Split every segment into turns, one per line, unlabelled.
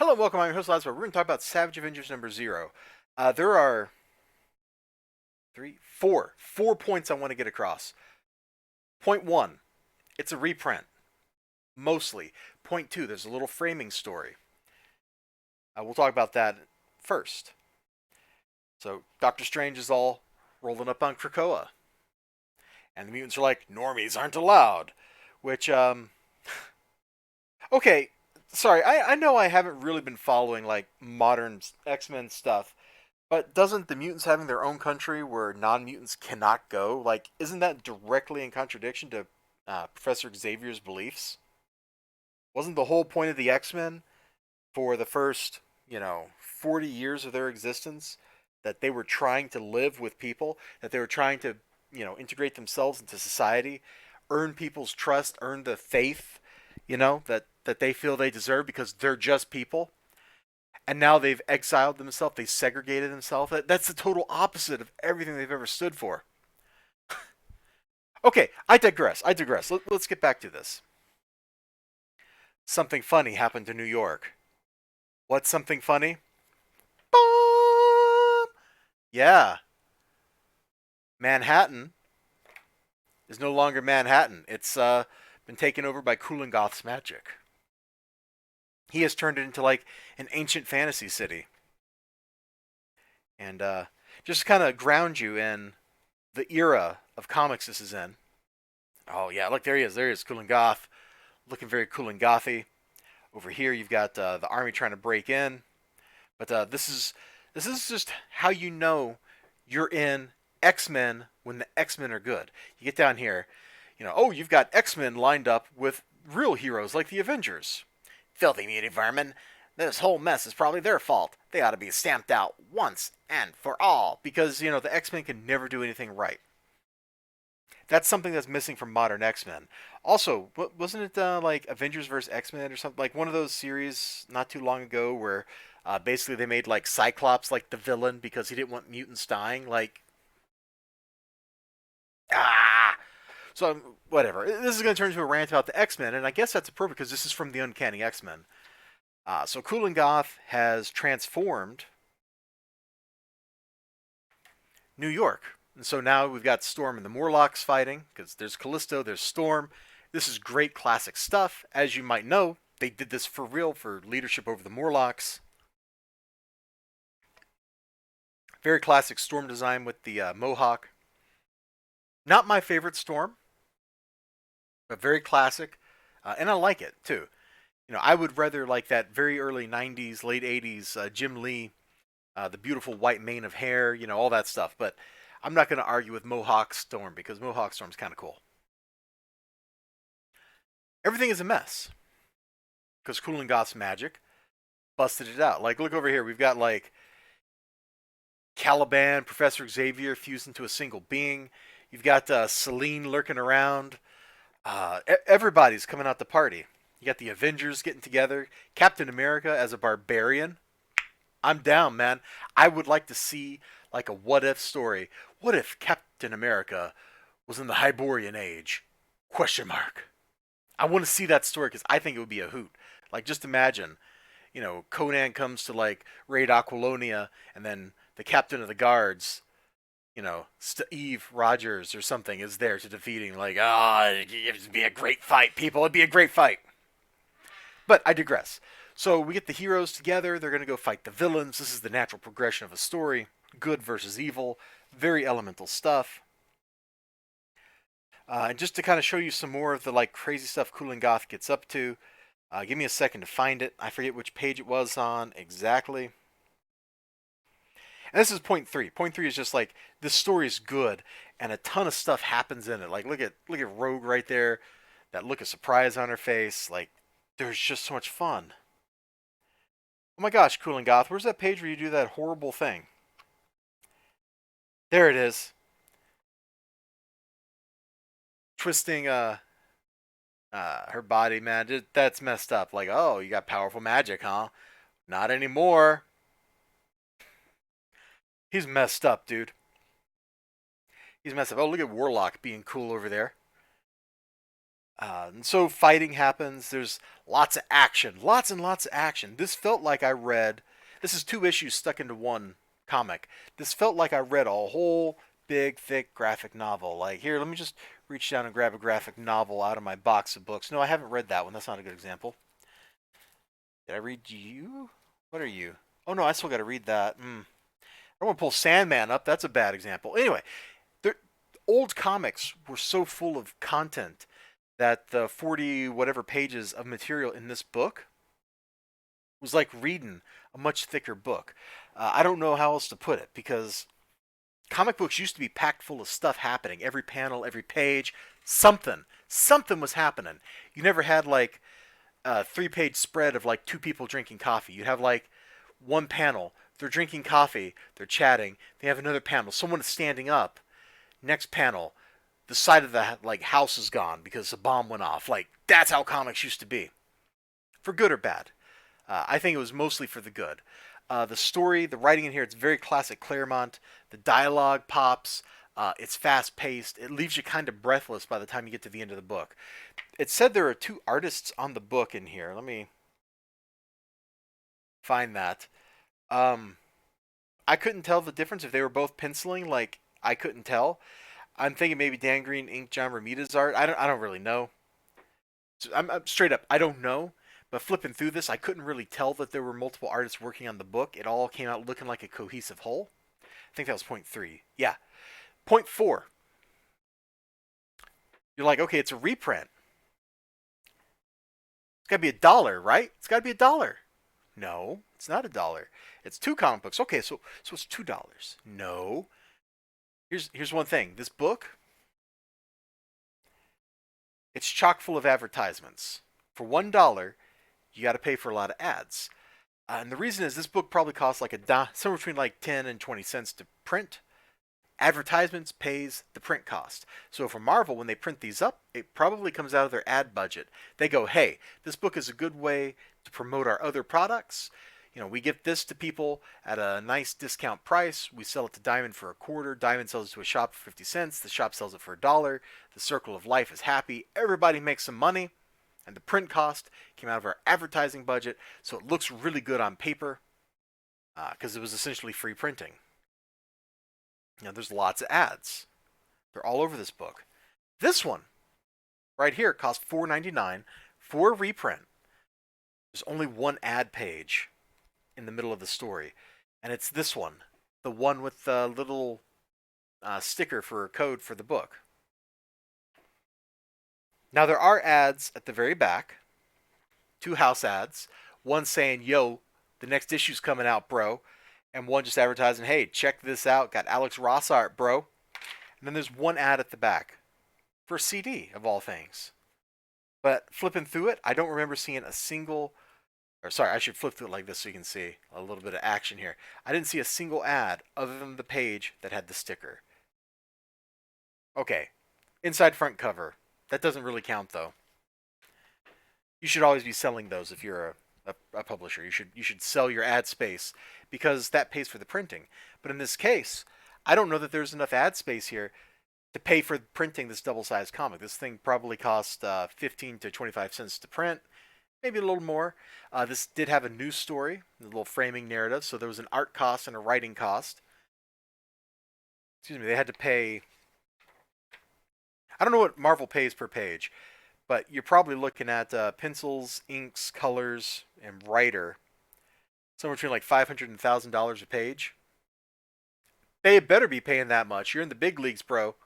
Hello and welcome. I'm your host, Elizibar. We're going to talk about Savage Avengers number 0. There are four points I want to get across. Point 1, it's a reprint, mostly. Point 2, there's a little framing story. We'll talk about that first. So, Doctor Strange is all rolling up on Krakoa. And the mutants are like, normies aren't allowed. Which, okay, sorry, I know I haven't really been following, like, modern X-Men stuff. But doesn't the mutants having their own country where non-mutants cannot go, like, isn't that directly in contradiction to Professor Xavier's beliefs? Wasn't the whole point of the X-Men for the first, 40 years of their existence that they were trying to live with people, that they were trying to, integrate themselves into society, earn people's trust, earn the faith, that they feel they deserve because they're just people? And now they've exiled themselves, they segregated themselves. That's the total opposite of everything they've ever stood for. Okay, I digress. Let's get back to this. Something funny happened to New York. What's something funny? Boom! Yeah, Manhattan is no longer Manhattan. It's been taken over by Goth's magic. He has turned it into like an ancient fantasy city. And just kind of ground you in the era of comics this is in. Oh yeah, look, there he is. There he is, Goth, looking very cool and gothy. Over here, you've got the army trying to break in. But this is just how you know you're in X-Men when the X-Men are good. You get down here, oh, you've got X-Men lined up with real heroes like the Avengers. Filthy mutant vermin. This whole mess is probably their fault. They ought to be stamped out once and for all because, the X-Men can never do anything right. That's something that's missing from modern X-Men. Also, wasn't it like Avengers vs. X-Men or something? Like one of those series not too long ago where basically they made like Cyclops like the villain because he didn't want mutants dying? Like, ah! So, whatever. This is going to turn into a rant about the X-Men, and I guess that's appropriate because this is from the Uncanny X-Men. So, Goth has transformed New York. And so now we've got Storm and the Morlocks fighting, because there's Callisto, there's Storm. This is great classic stuff. As you might know, they did this for real for leadership over the Morlocks. Very classic Storm design with the Mohawk. Not my favorite Storm, but very classic. And I like it, too. I would rather like that very early 90s, late 80s Jim Lee, the beautiful white mane of hair, all that stuff. But I'm not going to argue with Mohawk Storm because Mohawk Storm's kind of cool. Everything is a mess because Goth's magic busted it out. Like, look over here. We've got, like, Caliban, Professor Xavier fused into a single being. You've got Selene lurking around. Everybody's coming out to party. You got the Avengers getting together. Captain America as a barbarian. I'm down, man. I would like to see like a what if story. What if Captain America was in the Hyborian age? Question mark. I want to see that story because I think it would be a hoot. Like, just imagine, Conan comes to like raid Aquilonia, and then the captain of the guards, Steve Rogers or something, is there to defeat him. Like, it'd be a great fight, people. It'd be a great fight. But I digress. So we get the heroes together. They're going to go fight the villains. This is the natural progression of a story. Good versus evil. Very elemental stuff. And just to kind of show you some more of the like crazy stuff Goth gets up to, give me a second to find it. I forget which page it was on exactly. And this is point 3. Point 3 is just like this story is good, and a ton of stuff happens in it. Like look at Rogue right there, that look of surprise on her face. Like there's just so much fun. Oh my gosh, Goth, where's that page where you do that horrible thing? There it is. Twisting her body, man. That's messed up. Like, oh, you got powerful magic, huh? Not anymore. He's messed up, dude. He's messed up. Oh, look at Warlock being cool over there. And so fighting happens. There's lots of action, lots and lots of action. This felt like I read. This is two issues stuck into one comic. This felt like I read a whole big, thick graphic novel. Like, here, let me just reach down and grab a graphic novel out of my box of books. No, I haven't read that one. That's not a good example. Did I read you? What are you? Oh no, I still got to read that. I don't want to pull Sandman up. That's a bad example. Anyway, old comics were so full of content that the 40 whatever pages of material in this book was like reading a much thicker book. I don't know how else to put it because comic books used to be packed full of stuff happening. Every panel, every page, something was happening. You never had like a 3-page spread of like two people drinking coffee. You'd have like one panel. They're drinking coffee. They're chatting. They have another panel. Someone is standing up. Next panel. The side of the like house is gone because a bomb went off. Like that's how comics used to be, for good or bad. I think it was mostly for the good. The story, the writing in here, it's very classic Claremont. The dialogue pops. It's fast paced. It leaves you kind of breathless by the time you get to the end of the book. It said there are two artists on the book in here. Let me find that. Um, I couldn't tell the difference if they were both penciling. Like I couldn't tell. I'm thinking maybe Dan Green inked John Romita's art. I don't really know. I'm straight up. I don't know. But flipping through this, I couldn't really tell that there were multiple artists working on the book. It all came out looking like a cohesive whole. I think that was point three. Yeah. Point four. You're like, okay, it's a reprint. It's got to be $1, right? It's got to be $1. No, it's not $1. It's two comic books. Okay, so it's $2. No. Here's one thing. This book, it's chock full of advertisements. For $1, you got to pay for a lot of ads. And the reason is this book probably costs like somewhere between like 10 and 20 cents to print. Advertisements pays the print cost. So for Marvel, when they print these up, it probably comes out of their ad budget. They go, hey, this book is a good way to promote our other products. You know, we give this to people at a nice discount price. We sell it to Diamond for a quarter. Diamond sells it to a shop for 50 cents. The shop sells it for $1. The circle of life is happy. Everybody makes some money. And the print cost came out of our advertising budget. So it looks really good on paper because it was essentially free printing. Now, there's lots of ads. They're all over this book. This one, right here, cost $4.99 for a reprint. There's only one ad page in the middle of the story, and it's this one, the one with the little sticker for a code for the book. Now, there are ads at the very back, two house ads, one saying, yo, the next issue's coming out, bro, and one just advertising, hey, check this out, got Alex Ross art, bro. And then there's one ad at the back for a CD, of all things. But flipping through it, I don't remember seeing a single, or sorry, I should flip through it like this so you can see a little bit of action here. I didn't see a single ad other than the page that had the sticker. Okay, inside front cover. That doesn't really count though. You should always be selling those if you're a publisher. You should sell your ad space because that pays for the printing. But in this case, I don't know that there's enough ad space here to pay for printing this double-sized comic. This thing probably cost 15 to 25 cents to print, maybe a little more. This did have a news story, a little framing narrative, so there was an art cost and a writing cost. Excuse me, they had to pay. I don't know what Marvel pays per page, but you're probably looking at pencils, inks, colors, and writer, somewhere between like $500 and $1,000 a page. They better be paying that much. You're in the big leagues, bro.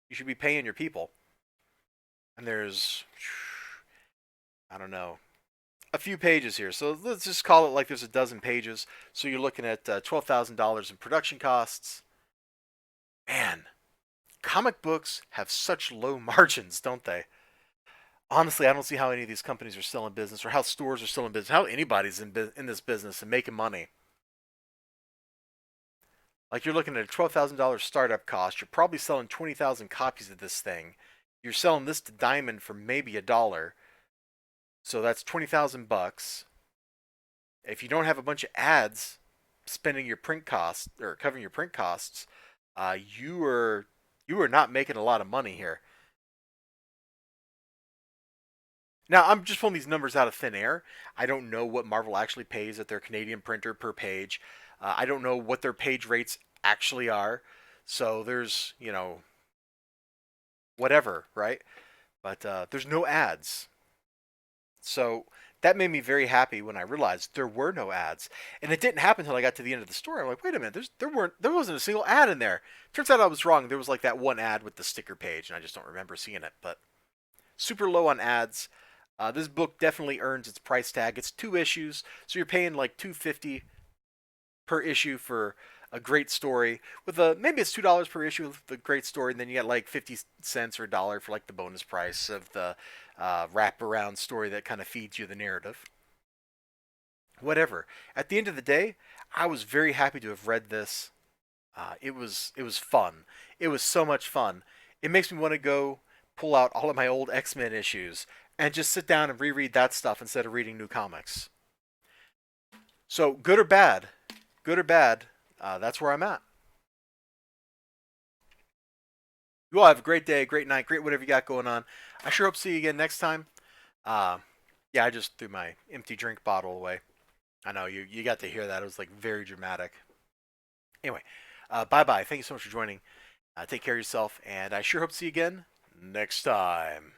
You should be paying your people. And there's, I don't know, a few pages here. So let's just call it like there's a dozen pages. So you're looking at $12,000 in production costs. Man, comic books have such low margins, don't they? Honestly, I don't see how any of these companies are still in business or how stores are still in business, how anybody's in this business and making money. Like you're looking at a $12,000 startup cost. You're probably selling 20,000 copies of this thing. You're selling this to Diamond for maybe $1. So that's 20,000 bucks. If you don't have a bunch of ads spending your print costs or covering your print costs, you are not making a lot of money here. Now, I'm just pulling these numbers out of thin air. I don't know what Marvel actually pays at their Canadian printer per page. I don't know what their page rates actually are. So there's, whatever, right? But there's no ads. So that made me very happy when I realized there were no ads, and it didn't happen until I got to the end of the story. I'm like, wait a minute, there wasn't a single ad in there. Turns out I was wrong. There was like that one ad with the sticker page, and I just don't remember seeing it. But super low on ads. This book definitely earns its price tag. It's 2 issues, so you're paying like $2.50 per issue for a great story. With a maybe it's $2 per issue with the great story, and then you get like 50 cents or $1 for like the bonus price of the wraparound story that kind of feeds you the narrative. Whatever. At the end of the day, I was very happy to have read this. It was fun. It was so much fun. It makes me want to go pull out all of my old XMen issues and just sit down and reread that stuff instead of reading new comics. So good or bad, that's where I'm at. You all have a great day, great night, great whatever you got going on. I sure hope to see you again next time. Uh, yeah, I just threw my empty drink bottle away. I know you got to hear that. It was like very dramatic. Anyway, bye bye. Thank you so much for joining. Take care of yourself, and I sure hope to see you again next time.